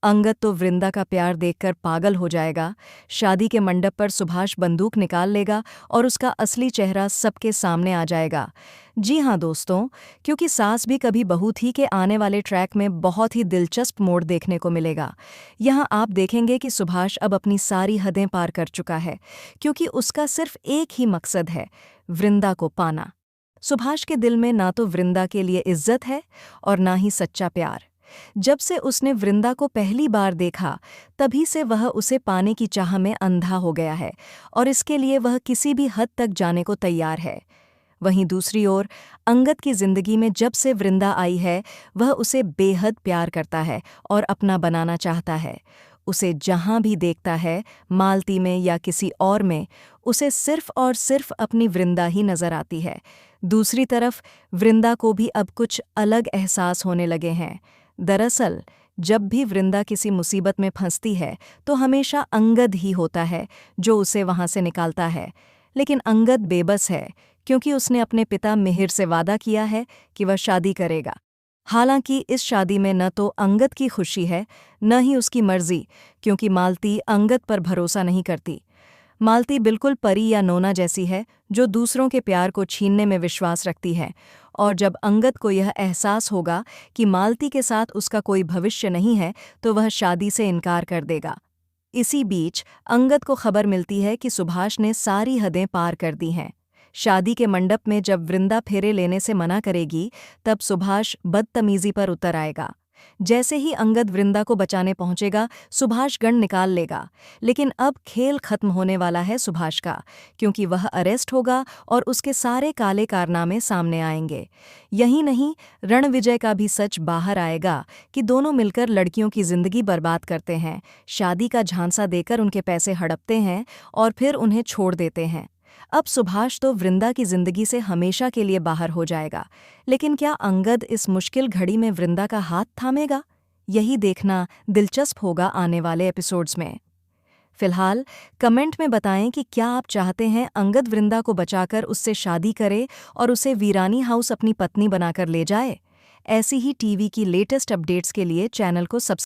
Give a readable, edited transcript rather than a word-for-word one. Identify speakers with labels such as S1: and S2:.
S1: अंगद तो वृंदा का प्यार देखकर पागल हो जाएगा। शादी के मंडप पर सुभाष बंदूक निकाल लेगा और उसका असली चेहरा सबके सामने आ जाएगा। जी हाँ दोस्तों, क्योंकि सास भी कभी बहू थी के आने वाले ट्रैक में बहुत ही दिलचस्प मोड़ देखने को मिलेगा। यहाँ आप देखेंगे कि सुभाष अब अपनी सारी हदें पार कर चुका है, क्योंकि उसका सिर्फ एक ही मकसद है, वृंदा को पाना। सुभाष के दिल में ना तो वृंदा के लिए इज्जत है और ना ही सच्चा प्यार। जब से उसने वृंदा को पहली बार देखा, तभी से वह उसे पाने की चाह में अंधा हो गया है और इसके लिए वह किसी भी हद तक जाने को तैयार है। वहीं दूसरी ओर अंगद की जिंदगी में जब से वृंदा आई है, वह उसे बेहद प्यार करता है और अपना बनाना चाहता है। उसे जहां भी देखता है, मालती में या किसी और में, उसे सिर्फ और सिर्फ अपनी वृंदा ही नजर आती है। दूसरी तरफ वृंदा को भी अब कुछ अलग एहसास होने लगे हैं। दरअसल जब भी वृंदा किसी मुसीबत में फंसती है तो हमेशा अंगद ही होता है जो उसे वहां से निकालता है। लेकिन अंगद बेबस है, क्योंकि उसने अपने पिता मिहिर से वादा किया है कि वह शादी करेगा। हालांकि इस शादी में न तो अंगद की खुशी है, न ही उसकी मर्जी, क्योंकि मालती अंगद पर भरोसा नहीं करती। मालती बिल्कुल परी या नोना जैसी है, जो दूसरों के प्यार को छीनने में विश्वास रखती है। और जब अंगद को यह एहसास होगा कि मालती के साथ उसका कोई भविष्य नहीं है, तो वह शादी से इनकार कर देगा। इसी बीच अंगद को खबर मिलती है कि सुभाष ने सारी हदें पार कर दी हैं। शादी के मंडप में जब वृंदा फेरे लेने से मना करेगी, तब सुभाष बदतमीजी पर उतर आएगा। जैसे ही अंगद वृंदा को बचाने पहुंचेगा, सुभाष गन निकाल लेगा। लेकिन अब खेल खत्म होने वाला है सुभाष का, क्योंकि वह अरेस्ट होगा और उसके सारे काले कारनामे सामने आएंगे। यही नहीं, रणविजय का भी सच बाहर आएगा कि दोनों मिलकर लड़कियों की जिंदगी बर्बाद करते हैं, शादी का झांसा देकर उनके पैसे हड़पते हैं और फिर उन्हें छोड़ देते हैं। अब सुभाष तो वृंदा की जिंदगी से हमेशा के लिए बाहर हो जाएगा, लेकिन क्या अंगद इस मुश्किल घड़ी में वृंदा का हाथ थामेगा? यही देखना दिलचस्प होगा आने वाले एपिसोड्स में। फिलहाल कमेंट में बताएं कि क्या आप चाहते हैं अंगद वृंदा को बचाकर उससे शादी करे और उसे वीरानी हाउस अपनी पत्नी बनाकर ले जाए। ऐसी ही टीवी की लेटेस्ट अपडेट्स के लिए चैनल को सब्सक्राइब